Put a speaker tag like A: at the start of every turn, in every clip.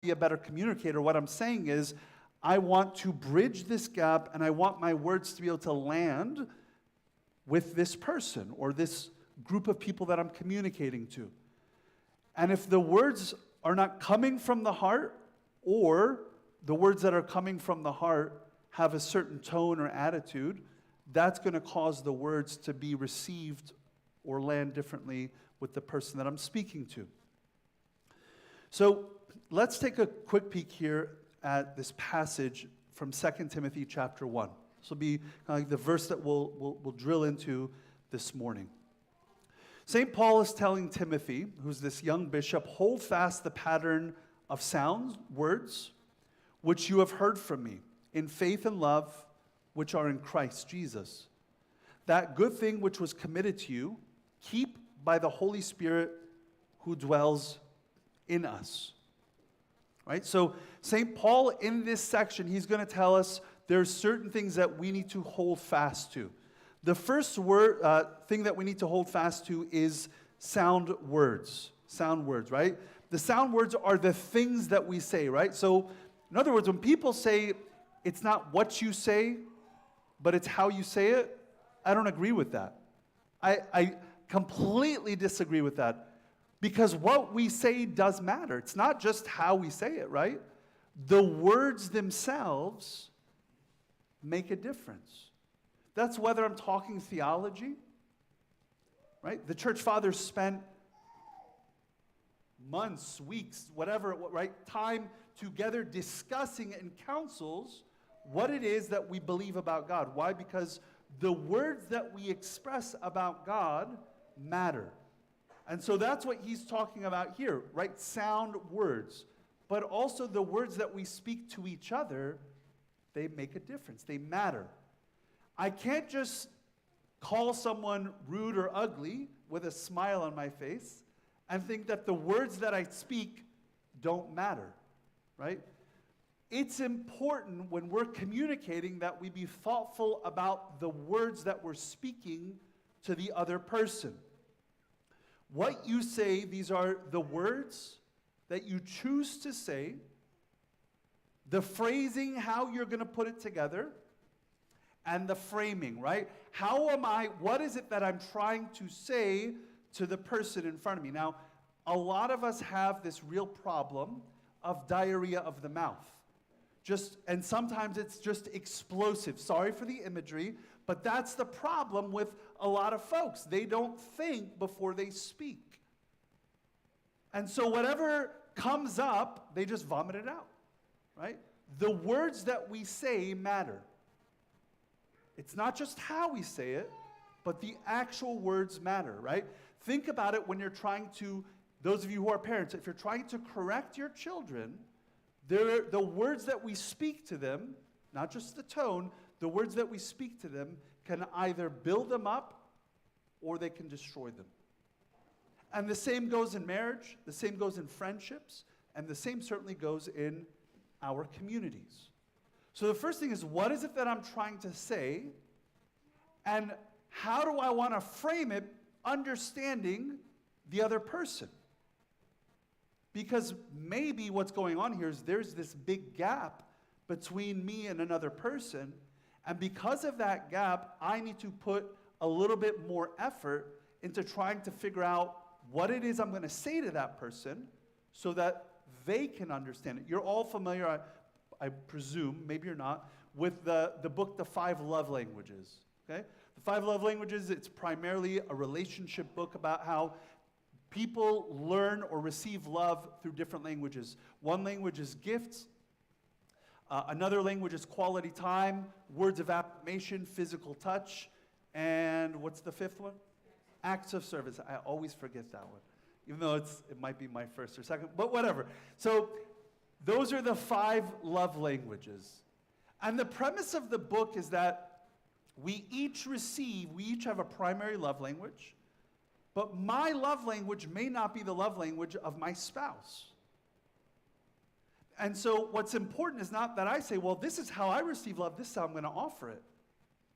A: be a better communicator. What I'm saying is, I want to bridge this gap, and I want my words to be able to land with this person or this group of people that I'm communicating to. And if the words are not coming from the heart, or the words that are coming from the heart have a certain tone or attitude, that's going to cause the words to be received or land differently with the person that I'm speaking to. So let's take a quick peek here at this passage from 2 Timothy chapter 1. This will be kind of like the verse that we'll drill into this morning. St. Paul is telling Timothy, who's this young bishop, hold fast the pattern of sound words which you have heard from me in faith and love which are in Christ Jesus. That good thing which was committed to you, keep by the Holy Spirit who dwells in us. Right? So St. Paul, in this section, he's going to tell us there's certain things that we need to hold fast to. The first thing that we need to hold fast to is sound words. Sound words, right? The sound words are the things that we say, right? So, in other words, when people say it's not what you say, but it's how you say it, I don't agree with that. I completely disagree with that. Because what we say does matter. It's not just how we say it, right? The words themselves make a difference. That's whether I'm talking theology, right? The church fathers spent months, weeks, whatever, right, time together discussing in councils what it is that we believe about God. Why? Because the words that we express about God matter. And so that's what he's talking about here, right? Sound words. But also the words that we speak to each other, they make a difference. They matter. I can't just call someone rude or ugly with a smile on my face and think that the words that I speak don't matter, right? It's important when we're communicating that we be thoughtful about the words that we're speaking to the other person. What you say, these are the words that you choose to say, the phrasing, how you're going to put it together, and the framing, right? What is it that I'm trying to say to the person in front of me? Now, a lot of us have this real problem of diarrhea of the mouth. And sometimes it's just explosive. Sorry for the imagery, but that's the problem with a lot of folks. They don't think before they speak. And so whatever comes up, they just vomit it out, right? The words that we say matter. It's not just how we say it, but the actual words matter, right? Think about it when you're trying to, those of you who are parents, if you're trying to correct your children, the words that we speak to them, not just the tone, the words that we speak to them can either build them up or they can destroy them. And the same goes in marriage, the same goes in friendships, and the same certainly goes in our communities. So the first thing is, what is it that I'm trying to say? And how do I want to frame it, understanding the other person? Because maybe what's going on here is there's this big gap between me and another person, and because of that gap, I need to put a little bit more effort into trying to figure out what it is I'm going to say to that person so that they can understand it. You're all familiar, I presume, maybe you're not, with the book, The 5 Love Languages, okay? The 5 Love Languages, it's primarily a relationship book about how people learn or receive love through different languages. One language is gifts. Another language is quality time, words of affirmation, physical touch, and what's the fifth one? Acts of service. I always forget that one, even though it might be my first or second, but whatever. So those are the 5 love languages. And the premise of the book is that we each have a primary love language, but my love language may not be the love language of my spouse. And so what's important is not that I say, well, this is how I receive love, this is how I'm going to offer it.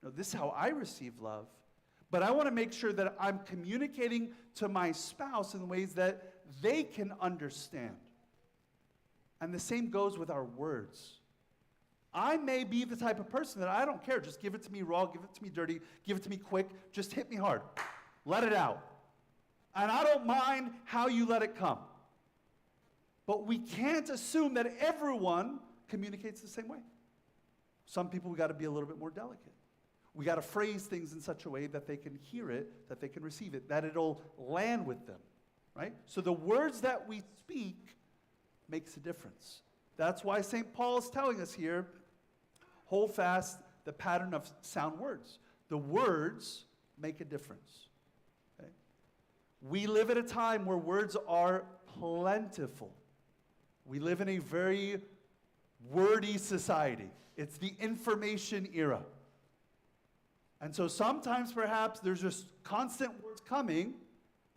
A: No, this is how I receive love. But I want to make sure that I'm communicating to my spouse in ways that they can understand. And the same goes with our words. I may be the type of person that I don't care. Just give it to me raw, give it to me dirty, give it to me quick. Just hit me hard. Let it out. And I don't mind how you let it come. But we can't assume that everyone communicates the same way. Some people, we got to be a little bit more delicate. We got to phrase things in such a way that they can hear it, that they can receive it, that it'll land with them, right? So the words that we speak makes a difference. That's why St. Paul is telling us here, hold fast the pattern of sound words. The words make a difference. Okay? We live at a time where words are plentiful. We live in a very wordy society. It's the information era. And so sometimes perhaps there's just constant words coming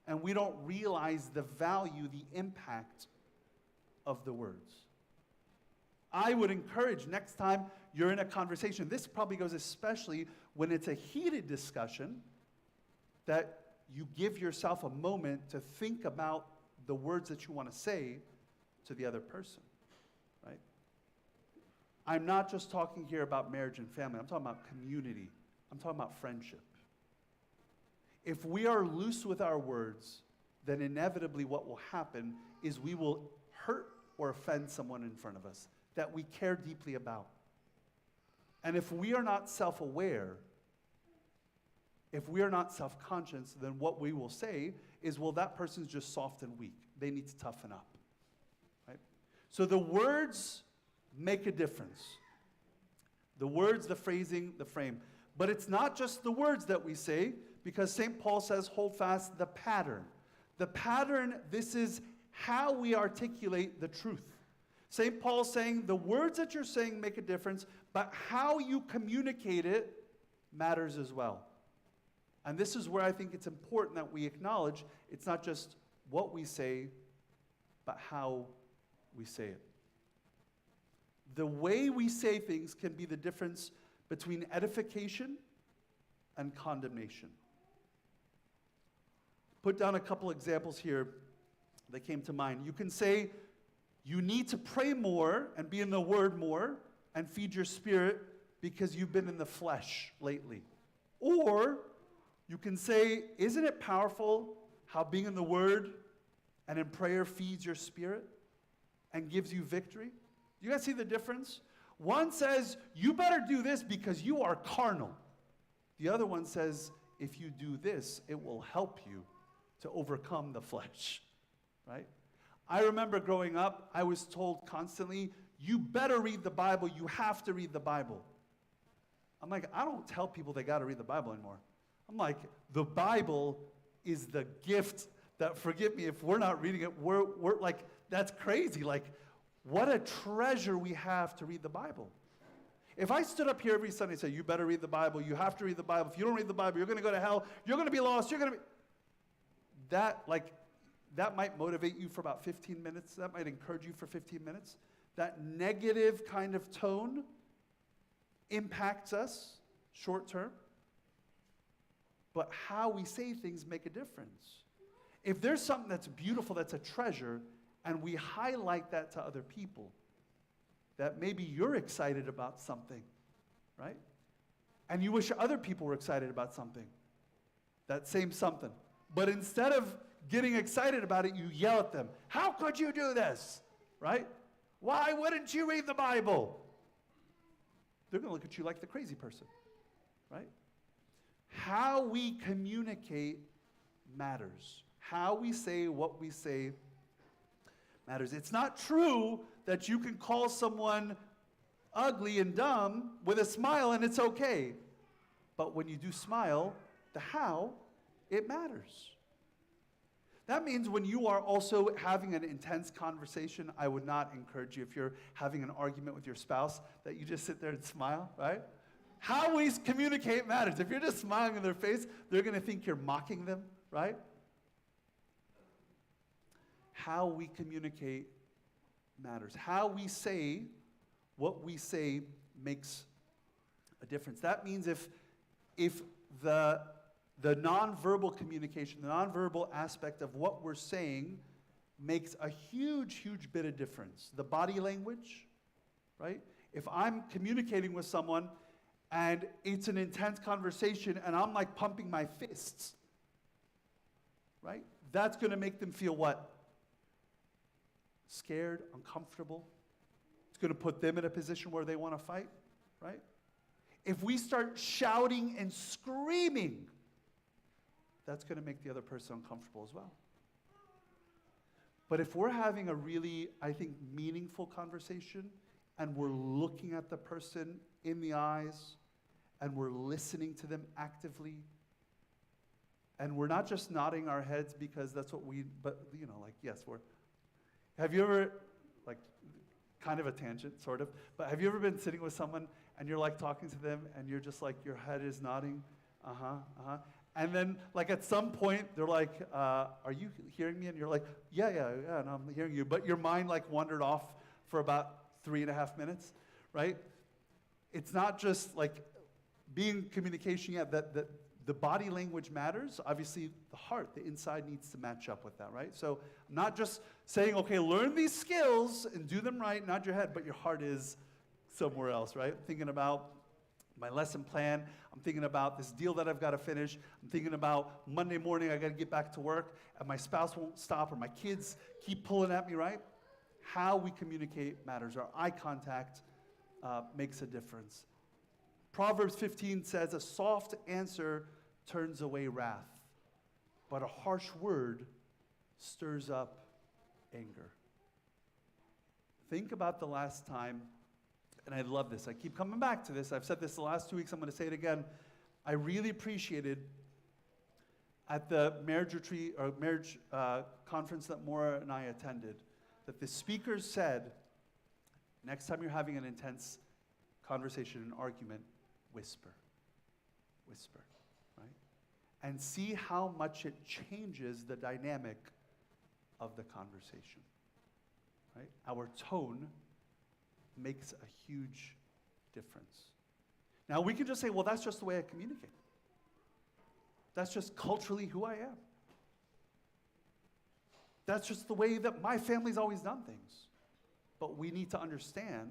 A: and we don't realize the value, the impact of the words. I would encourage next time you're in a conversation, this probably goes especially when it's a heated discussion, that you give yourself a moment to think about the words that you want to say to the other person, right? I'm not just talking here about marriage and family. I'm talking about community. I'm talking about friendship. If we are loose with our words, then inevitably what will happen is we will hurt or offend someone in front of us that we care deeply about. And if we are not self-aware, if we are not self-conscious, then what we will say is, well, that person's just soft and weak. They need to toughen up. Right? So the words make a difference. The words, the phrasing, the frame. But it's not just the words that we say, because St. Paul says, hold fast the pattern. The pattern, this is how we articulate the truth. St. Paul's saying the words that you're saying make a difference, but how you communicate it matters as well. And this is where I think it's important that we acknowledge it's not just what we say, but how we say it. The way we say things can be the difference between edification and condemnation. Put down a couple examples here that came to mind. You can say, you need to pray more and be in the Word more and feed your spirit because you've been in the flesh lately. Or you can say, isn't it powerful how being in the Word and in prayer feeds your spirit and gives you victory? Do you guys see the difference? One says, you better do this because you are carnal. The other one says, if you do this, it will help you to overcome the flesh, right? I remember growing up, I was told constantly, you better read the Bible, you have to read the Bible. I'm like, I don't tell people they got to read the Bible anymore. I'm like, the Bible is the gift that, forgive me if we're not reading it, we're like, that's crazy. Like, what a treasure we have to read the Bible. If I stood up here every Sunday and said, you better read the Bible, you have to read the Bible, if you don't read the Bible, you're going to go to hell, you're going to be lost, you're going to be... That might motivate you for about 15 minutes. That might encourage you for 15 minutes. That negative kind of tone impacts us short term. But how we say things make a difference. If there's something that's beautiful, that's a treasure, and we highlight that to other people, that maybe you're excited about something, right? And you wish other people were excited about something, that same something. But instead of getting excited about it, you yell at them. How could you do this? Right? Why wouldn't you read the Bible? They're going to look at you like the crazy person. Right? How we communicate matters. How we say what we say matters. It's not true that you can call someone ugly and dumb with a smile and it's okay. But when you do smile, the how, it matters. That means when you are also having an intense conversation, I would not encourage you, if you're having an argument with your spouse, that you just sit there and smile, right? How we communicate matters. If you're just smiling in their face, they're going to think you're mocking them, right? How we communicate matters. How we say what we say makes a difference. That means if the nonverbal communication, the nonverbal aspect of what we're saying makes a huge, huge bit of difference. The body language, right? If I'm communicating with someone and it's an intense conversation and I'm like pumping my fists, right? That's going to make them feel what? Scared, uncomfortable. It's going to put them in a position where they want to fight, right? If we start shouting and screaming, that's going to make the other person uncomfortable as well. But if we're having a really, I think, meaningful conversation and we're looking at the person in the eyes and we're listening to them actively and we're not just nodding our heads because that's what but like, yes, have you ever, like, kind of a tangent, sort of, but have you ever been sitting with someone and you're like talking to them and you're just like, your head is nodding, and then like at some point they're like, are you hearing me? And you're like, yeah, no, I'm hearing you, but your mind like wandered off for about 3.5 minutes, right? It's not just like being communication, that the body language matters. Obviously, the heart, the inside needs to match up with that, right? So not just saying, okay, learn these skills and do them right, nod your head, but your heart is somewhere else, right? Thinking about my lesson plan. I'm thinking about this deal that I've got to finish. I'm thinking about Monday morning, I got to get back to work, and my spouse won't stop, or my kids keep pulling at me, right? How we communicate matters. Our eye contact makes a difference. Proverbs 15 says, a soft answer turns away wrath, but a harsh word stirs up anger. Think about the last time, and I love this. I keep coming back to this. I've said this the last 2 weeks. I'm going to say it again. I really appreciated at the marriage retreat or marriage conference that Maura and I attended, that the speakers said, next time you're having an intense conversation, an argument, whisper, right? And see how much it changes the dynamic of the conversation, right? Our tone makes a huge difference. Now, we can just say, well, that's just the way I communicate. That's just culturally who I am. That's just the way that my family's always done things. But we need to understand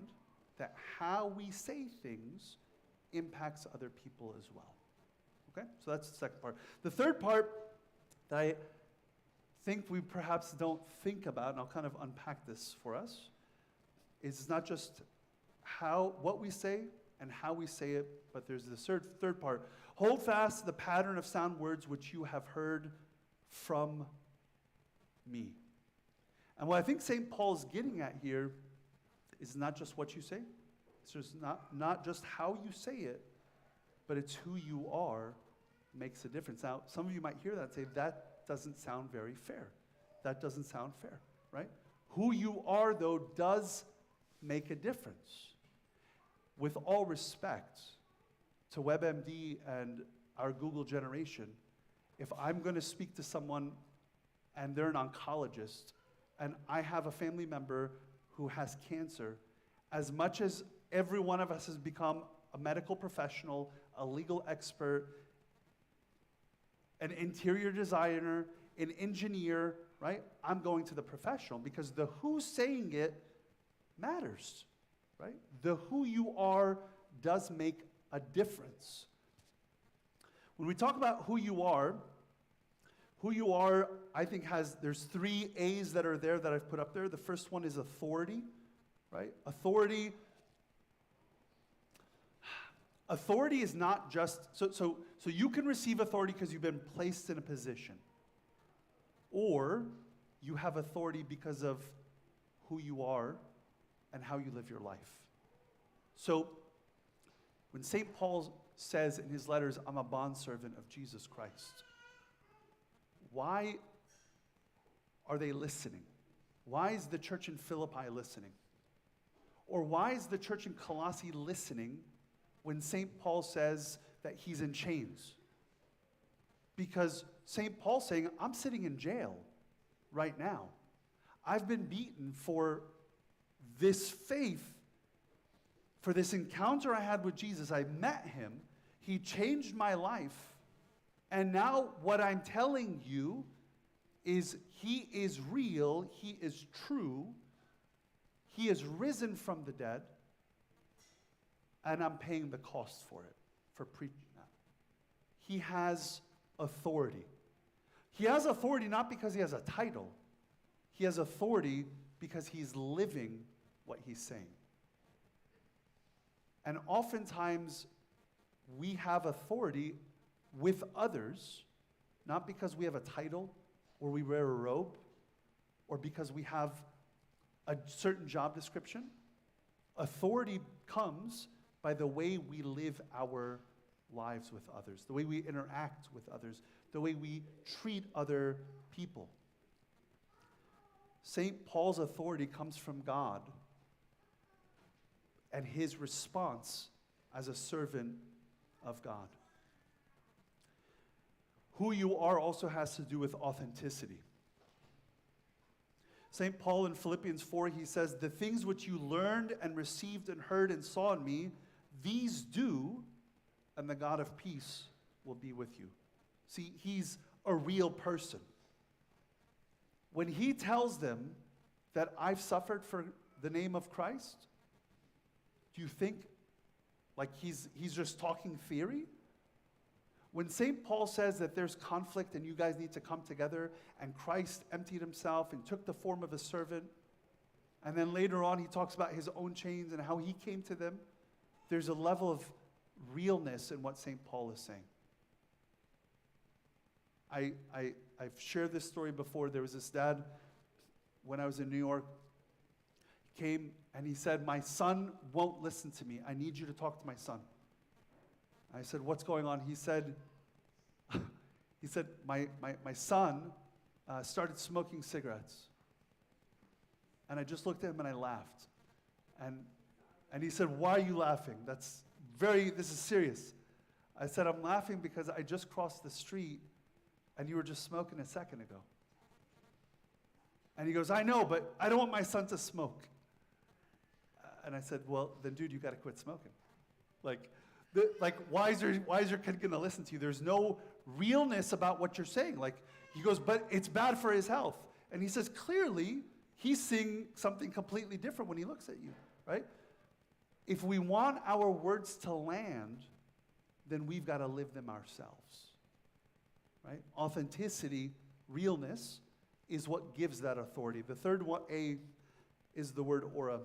A: that how we say things impacts other people as well. Okay? So that's the second part. The third part that I think we perhaps don't think about, and I'll kind of unpack this for us, is not just what we say and how we say it, but there's the third part. Hold fast the pattern of sound words which you have heard from me. And what I think St. Paul's getting at here is not just what you say. It's just not just how you say it, but it's who you are makes a difference. Now, some of you might hear that and say, that doesn't sound very fair. That doesn't sound fair, right? Who you are, though, does make a difference. With all respect to WebMD and our Google generation, if I'm going to speak to someone and they're an oncologist, and I have a family member who has cancer, as much as every one of us has become a medical professional, a legal expert, an interior designer, an engineer, right? I'm going to the professional because the who's saying it matters, right? The who you are does make a difference. When we talk about who you are, I think there's 3 A's that are there that I've put up there. The first one is authority, right? Authority is not just, so you can receive authority because you've been placed in a position. Or you have authority because of who you are and how you live your life. So when St. Paul says in his letters, I'm a bondservant of Jesus Christ, why are they listening? Why is the church in Philippi listening? Or why is the church in Colossae listening when St. Paul says that he's in chains? Because St. Paul's saying, I'm sitting in jail right now. I've been beaten for this faith, for this encounter I had with Jesus. I met him. He changed my life. And now what I'm telling you is He is real, He is true, He is risen from the dead, and I'm paying the cost for it, for preaching that. He has authority. He has authority not because He has a title. He has authority because He's living what He's saying. And oftentimes, we have authority with others, not because we have a title, or we wear a robe, or because we have a certain job description. Authority comes by the way we live our lives with others, the way we interact with others, the way we treat other people. St. Paul's authority comes from God and his response as a servant of God. Who you are also has to do with authenticity. St. Paul in Philippians 4, he says, "The things which you learned and received and heard and saw in me, these do, and the God of peace will be with you." See, he's a real person. When he tells them that I've suffered for the name of Christ, do you think like he's just talking theory? When St. Paul says that there's conflict and you guys need to come together, and Christ emptied himself and took the form of a servant, and then later on he talks about his own chains and how he came to them, there's a level of realness in what St. Paul is saying. I've shared this story before. There was this dad, when I was in New York, he came and he said, "My son won't listen to me. I need you to talk to my son." I said, "What's going on?" He said, my son started smoking cigarettes. And I just looked at him and I laughed. And he said, "Why are you laughing? This is serious." I said, "I'm laughing because I just crossed the street and you were just smoking a second ago." And he goes, "I know, but I don't want my son to smoke." And I said, "Well, then dude, you got to quit smoking." Why is your kid going to listen to you? There's no realness about what you're saying. He goes, "But it's bad for his health." And he says, clearly, he's seeing something completely different when he looks at you, right? If we want our words to land, then we've got to live them ourselves, right? Authenticity, realness, is what gives that authority. The third one, A, is the word aura.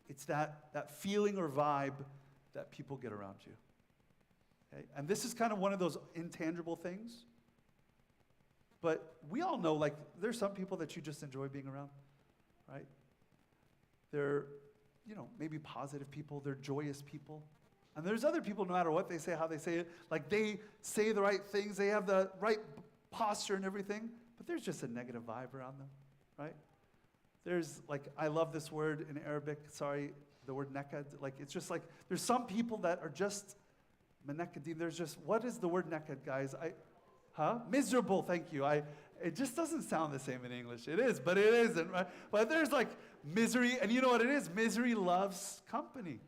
A: It's that feeling or vibe that people get around you. Okay? And this is kind of one of those intangible things. But we all know, there's some people that you just enjoy being around, right? They're, maybe positive people. They're joyous people. And there's other people, no matter what they say, how they say it, they say the right things. They have the right posture and everything. But there's just a negative vibe around them, right? There's, I love this word in Arabic, the word nekad. It's just there's some people that are just menekadin. There's just, what is the word nekad, guys? Miserable, thank you. It just doesn't sound the same in English. It is, but it isn't, right? But there's misery, and you know what it is? Misery loves company.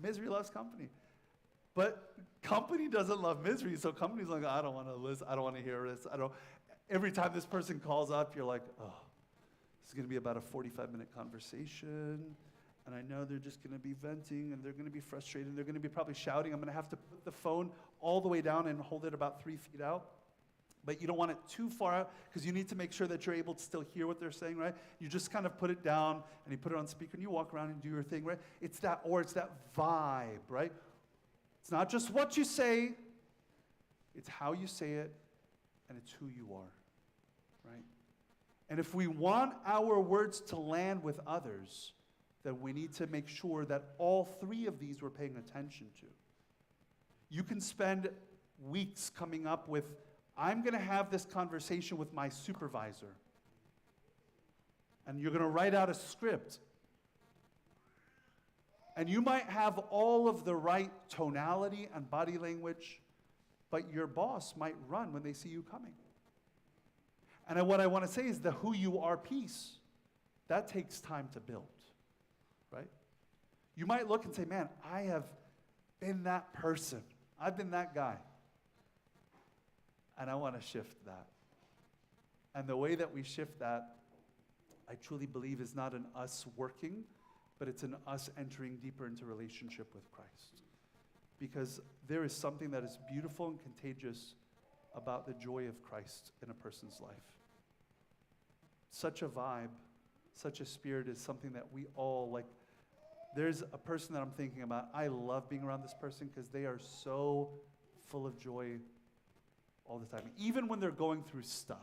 A: Misery loves company. But company doesn't love misery, so company's like, "I don't want to listen, I don't want to hear this. Every time this person calls up, you're like, oh, this is going to be about a 45-minute conversation, and I know they're just going to be venting, and they're going to be frustrated, and they're going to be probably shouting. I'm going to have to put the phone all the way down and hold it about 3 feet out. But you don't want it too far out because you need to make sure that you're able to still hear what they're saying, right? You just kind of put it down, and you put it on speaker, and you walk around and do your thing, right? It's that vibe, right? It's not just what you say, it's how you say it, and it's who you are, right? And if we want our words to land with others, then we need to make sure that all three of these we're paying attention to. You can spend weeks coming up with, I'm going to have this conversation with my supervisor. And you're going to write out a script. And you might have all of the right tonality and body language, but your boss might run when they see you coming. And what I want to say is the who you are piece, that takes time to build, right? You might look and say, "Man, I have been that person. I've been that guy. And I want to shift that." And the way that we shift that, I truly believe, is not an us working, but it's an us entering deeper into relationship with Christ. Because there is something that is beautiful and contagious about the joy of Christ in a person's life. Such a vibe, such a spirit is something that we all like. There's a person that I'm thinking about. I love being around this person because they are so full of joy all the time. Even when they're going through stuff,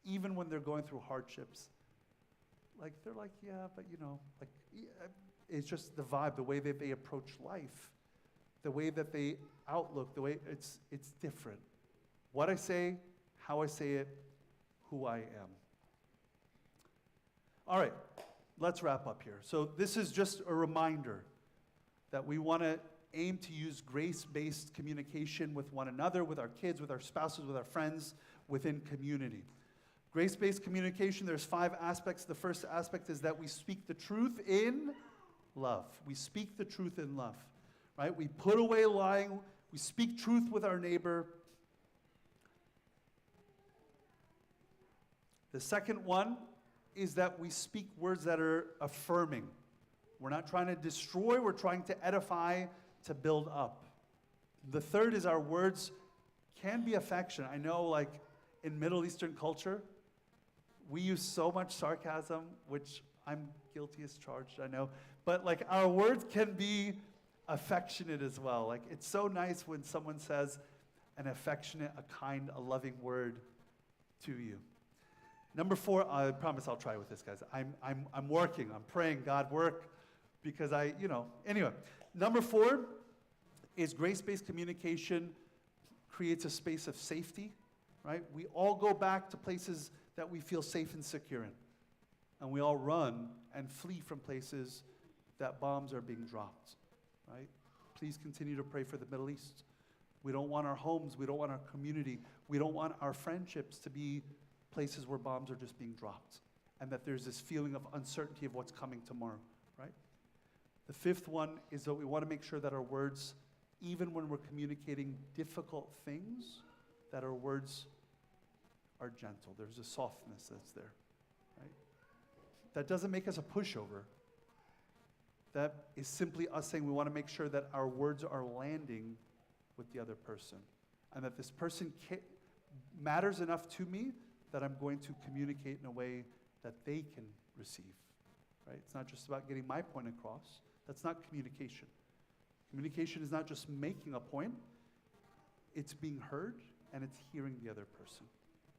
A: even when they're going through hardships, like they're like, yeah, but like it's just the vibe, the way that they approach life, the way that they outlook, the way it's different. What I say, how I say it, who I am. All right, let's wrap up here. So this is just a reminder that we want to aim to use grace-based communication with one another, with our kids, with our spouses, with our friends, within community. Grace-based communication, there's 5 aspects. The first aspect is that we speak the truth in love. We speak the truth in love, right? We put away lying. We speak truth with our neighbor. The second one is that we speak words that are affirming. We're not trying to destroy, we're trying to edify, to build up. The third is our words can be affectionate. I know, like, in Middle Eastern culture, we use so much sarcasm, which I'm guilty as charged, I know. But, like, our words can be affectionate as well. Like, it's so nice when someone says an affectionate, a kind, a loving word to you. Number 4, I promise I'll try with this, guys. I'm working. I'm praying, God, work, because anyway. Number 4 is grace-based communication creates a space of safety, right? We all go back to places that we feel safe and secure in. And we all run and flee from places that bombs are being dropped, right? Please continue to pray for the Middle East. We don't want our homes, we don't want our community, we don't want our friendships to be places where bombs are just being dropped, and that there's this feeling of uncertainty of what's coming tomorrow, right? The 5th one is that we want to make sure that our words, even when we're communicating difficult things, that our words are gentle. There's a softness that's there, right? That doesn't make us a pushover. That is simply us saying we want to make sure that our words are landing with the other person, and that this person matters enough to me that I'm going to communicate in a way that they can receive, right? It's not just about getting my point across. That's not communication. Communication is not just making a point. It's being heard, and it's hearing the other person.